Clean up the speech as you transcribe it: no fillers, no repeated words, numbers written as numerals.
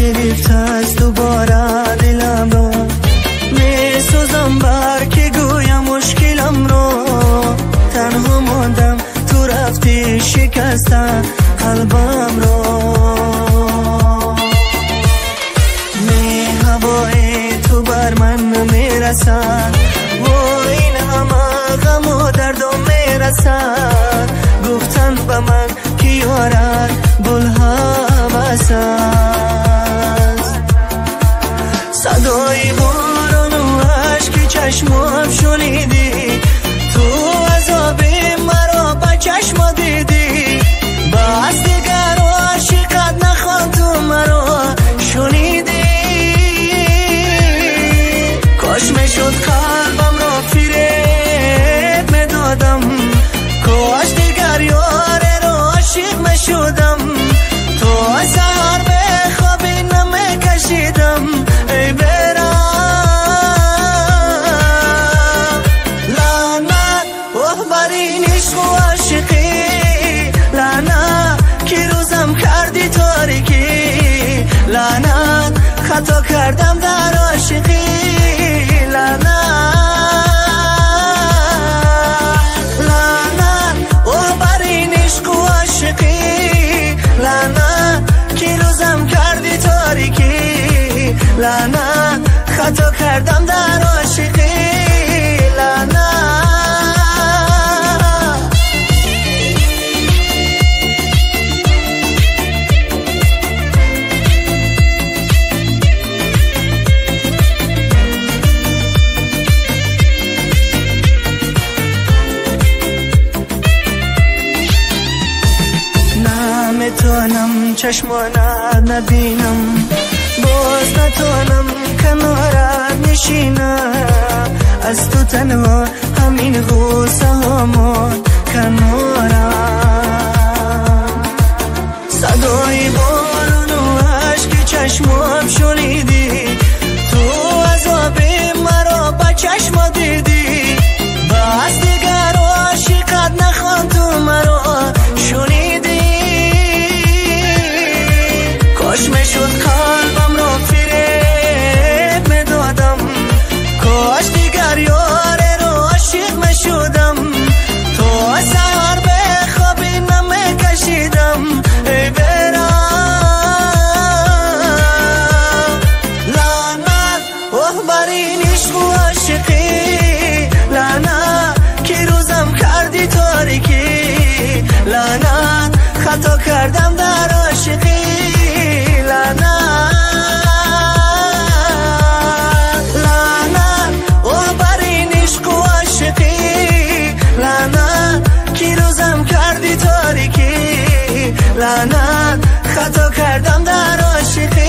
گرفته از دوباره دلم رو، میسوزم بر که گویم مشکلم رو. تنها ماندم تو رفتی شکسته قلبم رو. هوای تو بر من نمیرسد و این همه غم و دردم میرسد. گفتن به من که یارت گل هوس است. صدای باران و اشک چشمم شنیدی، تو عذاب مرا به چشم دیدی. بس دیگر عاشقت نخوان تو مرا شنیدی. کاش میشد قلبم را فریب میدادم، کاش دیگر یار را عاشق میشدم. تو سحر به خوابی نمیکشیدم ای برم. لعنت اوه بر این عشق و عاشقی، لعنت که روزم کردی تاریکی. لعنت خطا کردم در عاشقی. لعنت خطا کردم در عاشقی. لعنت نمیتونم چشمانت نبینم، باز نتونم کنارت نشینم. از تو تنها همین غصه هامان کنارم. صدای باران و اشک چشمم شنیدی، تو عذاب مرا به چشم دیدی. بس دیگر عاشقت نخوان تو مرا شنیدی. کاش میشد قلبم را فریب میدادم، کاش دیگر یار را عاشق میشدم. تو سحر به خوابی نمیکشیدم ای برم. لعنت اوه بر این عشق و عاشقی، لعنت که روزم کردی تاریکی. لعنت خطا کردم در عاشقی. لعنت خطا کردم در عاشقی.